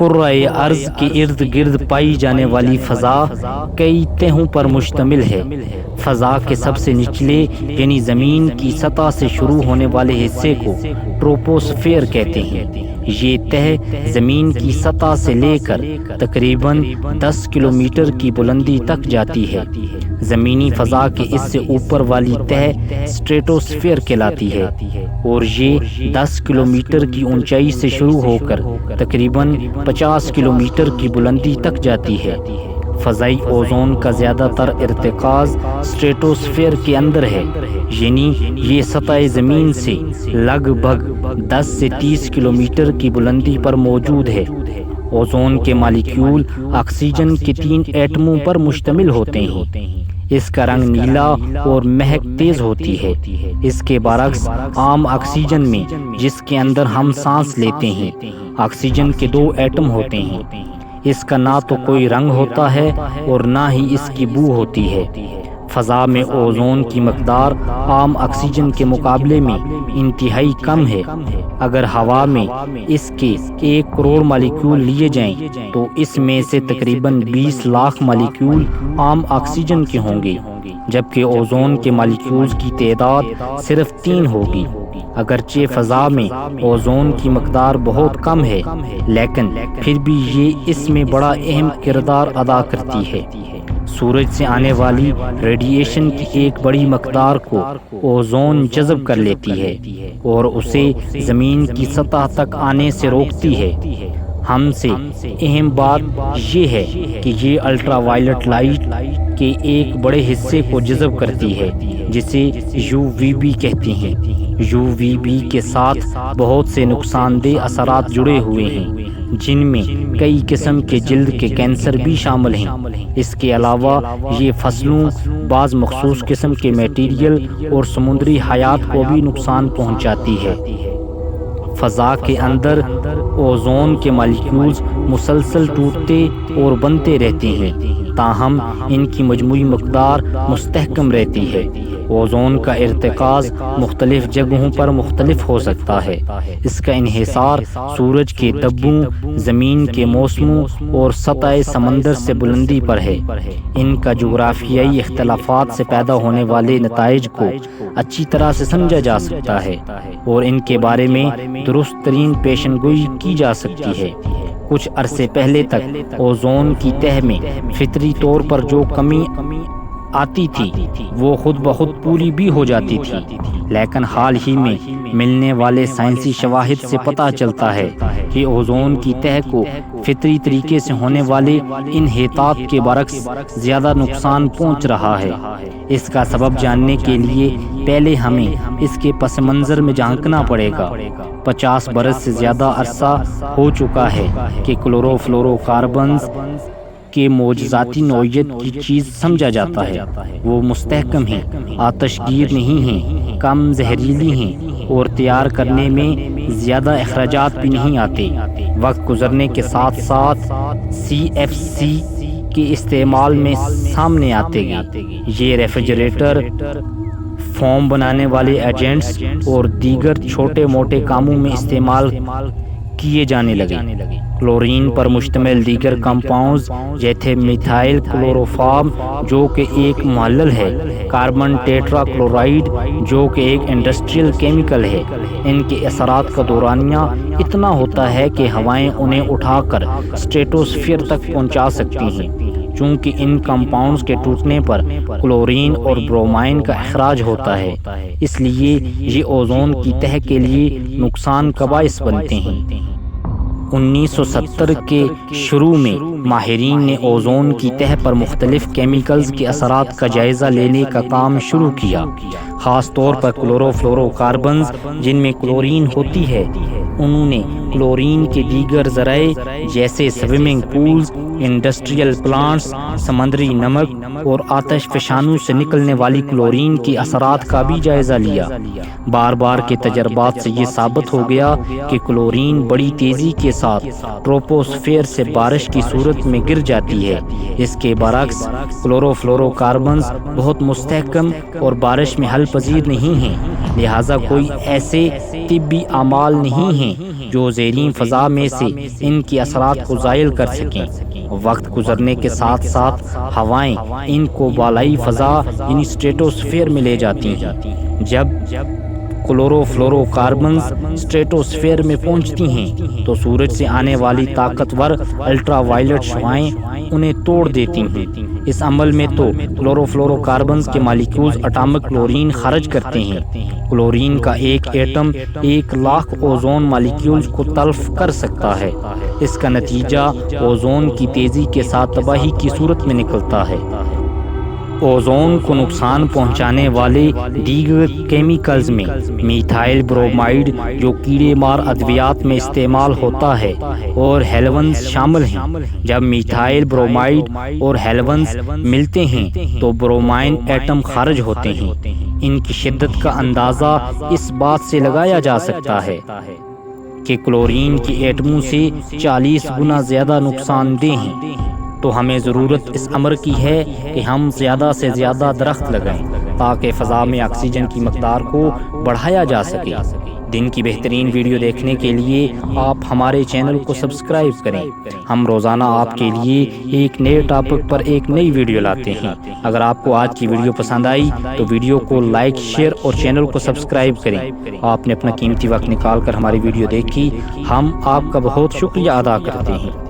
کرۂ ارض کے ارد گرد پائی جانے والی فضا کئی تہوں پر مشتمل ہے۔ فضا کے سب سے نچلے یعنی زمین کی سطح سے شروع ہونے والے حصے کو ٹروپوسفیئر کہتے ہیں۔ یہ تہ زمین کی سطح سے لے کر تقریباً 10 کلومیٹر کی بلندی تک جاتی ہے۔ زمینی فضا کے اس سے اوپر والی تہ اسٹریٹوسفیئر کہلاتی ہے اور یہ 10 کلومیٹر کی اونچائی سے شروع ہو کر تقریباً 50 کلومیٹر کی بلندی تک جاتی ہے۔ فضائی اوزون کا زیادہ تر ارتکاز اسٹریٹوسفیئر کے اندر ہے، یعنی یہ سطح زمین سے لگ بھگ 10 سے 30 کلومیٹر کی بلندی پر موجود ہے۔ اوزون کے مالیکیول آکسیجن کے 3 ایٹموں پر مشتمل ہوتے ہیں۔ اس کا رنگ نیلا اور مہک تیز ہوتی ہے۔ اس کے برعکس عام آکسیجن میں، جس کے اندر ہم سانس لیتے ہیں، آکسیجن کے 2 ایٹم ہوتے ہیں۔ اس کا نہ تو کوئی رنگ ہوتا ہے اور نہ ہی اس کی بو ہوتی ہے۔ فضا میں اوزون کی مقدار عام آکسیجن کے مقابلے میں انتہائی کم ہے۔ اگر ہوا میں اس کے 1 کروڑ مالیکیول لیے جائیں تو اس میں سے تقریباً 20 لاکھ مالیکیول عام آکسیجن کے ہوں گے، جبکہ اوزون کے مالیکیولز کی تعداد صرف 3 ہوگی۔ اگرچہ فضا میں اوزون کی مقدار بہت کم ہے، لیکن پھر بھی یہ اس میں بڑا اہم کردار ادا کرتی ہے۔ سورج سے آنے والی ریڈیئیشن کی ایک بڑی مقدار کو اوزون جذب کر لیتی ہے اور اسے زمین کی سطح تک آنے سے روکتی ہے۔ ہم سے اہم بات یہ ہے کہ یہ الٹرا وائلٹ لائٹ کے ایک بڑے حصے کو جذب کرتی ہے، جسے UVB کہتے ہیں۔ UVB کے ساتھ بہت سے نقصان دہ اثرات جڑے ہوئے ہیں، جن میں کئی قسم کے جلد کے کینسر بھی شامل ہیں۔ اس کے علاوہ یہ فصلوں، بعض مخصوص قسم کے میٹیریل اور سمندری حیات کو بھی نقصان پہنچاتی ہے۔ فضا کے اندر اوزون کے مالیکیولز مسلسل ٹوٹتے اور بنتے رہتے ہیں، تاہم ان کی مجموعی مقدار مستحکم رہتی ہے۔ اوزون کا ارتکاز مختلف جگہوں پر مختلف ہو سکتا ہے۔ اس کا انحصار سورج کے دبوں، زمین کے موسموں اور سطح سمندر سے بلندی پر ہے۔ ان کا جغرافیائی اختلافات سے پیدا ہونے والے نتائج کو اچھی طرح سے سمجھا جا سکتا ہے اور ان کے بارے میں درست ترین پیشن گوئی کی جا سکتی ہے۔ کچھ عرصے پہلے تک اوزون کی تہ میں فطری طور پر جو کمی آتی تھی وہ خود بخود پوری بھی ہو جاتی تھی، لیکن حال ہی میں ملنے والے سائنسی شواہد سے پتہ چلتا ہے کہ اوزون کی تہ کو فطری طریقے سے ہونے والے انحطاط کے برعکس زیادہ نقصان پہنچ رہا ہے۔ اس کا سبب جاننے کے لیے پہلے ہمیں اس کے پس منظر میں جھانکنا پڑے گا۔ 50 برس سے زیادہ عرصہ ہو چکا ہے کہ کلورو فلورو کاربنز کے معجزاتی نوعیت کی چیز سمجھا جاتا ہے۔ وہ مستحکم ہیں، آتش گیر نہیں ہیں، کم زہریلی ہیں اور تیار کرنے میں زیادہ اخراجات بھی نہیں آتے۔ وقت گزرنے کے ساتھ ساتھ CFC کے استعمال میں سامنے آتے گئے۔ یہ ریفریجریٹر، فوم بنانے والے ایجنٹس اور دیگر چھوٹے موٹے کاموں میں استعمال کیے جانے لگے۔ کلورین پر مشتمل دیگر کمپاؤنڈز جیسے میتھائل کلوروفارم جو کہ ایک محلل ہے، کاربن ٹیٹرا کلورائڈ جو کہ ایک انڈسٹریل کیمیکل ہے، ان کے اثرات کا دورانیہ اتنا ہوتا ہے کہ ہوائیں انہیں اٹھا کر اسٹریٹوسفیئر تک پہنچا سکتی ہیں۔ چونکہ ان کمپاؤنڈز کے ٹوٹنے پر کلورین اور برومائن کا اخراج ہوتا ہے، اس لیے یہ اوزون کی تہ کے لیے نقصان کا باعث بنتے ہیں۔ 1970 کے شروع میں ماہرین نے اوزون کی تہ پر مختلف کیمیکلز کے اثرات کا جائزہ لینے کا کام شروع کیا، خاص طور پر کلورو فلورو کاربنز جن میں کلورین ہوتی ہے۔ انہوں نے کلورین کے دیگر ذرائع جیسے سوئمنگ پولز، انڈسٹریل پلانٹس، سمندری نمک اور آتش فشانوں سے نکلنے والی کلورین کے اثرات کا بھی جائزہ لیا۔ بار بار کے تجربات سے یہ ثابت ہو گیا کہ کلورین بڑی تیزی کے ساتھ ٹروپوسفیئر سے بارش کی صورت میں گر جاتی ہے۔ اس کے برعکس کلورو فلورو کاربنز بہت مستحکم اور بارش میں حل پذیر نہیں ہیں، لہٰذا کوئی ایسے طبی اعمال نہیں ہیں جو زیرین فضا میں سے ان کے اثرات کو زائل کر سکیں۔ وقت گزرنے کے ساتھ ساتھ ہوائیں ان کو بالائی فضا یعنی اسٹریٹوسفیئر میں لے جاتی ہیں۔ جب کلورو فلورو کاربنز اسٹریٹوسفیئر میں پہنچتی ہیں تو سورج سے آنے والی طاقتور الٹرا وائلٹ شعاعیں انہیں توڑ دیتی ہیں۔ اس عمل میں تو کلورو فلورو کاربنز کے مالیکیولز اٹامک کلورین خارج کرتے ہیں۔ کلورین کا ایک ایٹم 1,00,000 اوزون مالیکیولز کو تلف کر سکتا ہے۔ اس کا نتیجہ اوزون کی تیزی کے ساتھ تباہی کی صورت میں نکلتا ہے۔ اوزون کو نقصان پہنچانے والے دیگر کیمیکلز میں میتھائل برومائڈ جو کیڑے مار ادویات میں استعمال ہوتا ہے اور ہیلونز شامل ہیں۔ جب میتھائل برومائڈ اور ہیلونز ملتے ہیں تو برومائن ایٹم خارج ہوتے ہیں۔ ان کی شدت کا اندازہ اس بات سے لگایا جا سکتا ہے کہ کلورین کے ایٹموں سے 40 گنا زیادہ نقصان دہ ہیں۔ تو ہمیں ضرورت اس امر کی ہے کہ ہم زیادہ سے زیادہ درخت لگائیں تاکہ فضا میں آکسیجن کی مقدار کو بڑھایا جا سکے۔ دن کی بہترین ویڈیو دیکھنے کے لیے آپ ہمارے چینل کو سبسکرائب کریں۔ ہم روزانہ آپ کے لیے ایک نئے ٹاپک پر ایک نئی ویڈیو لاتے ہیں۔ اگر آپ کو آج کی ویڈیو پسند آئی تو ویڈیو کو لائک، شیئر اور چینل کو سبسکرائب کریں۔ آپ نے اپنا قیمتی وقت نکال کر ہماری ویڈیو دیکھی، ہم آپ کا بہت شکریہ ادا کرتے ہیں۔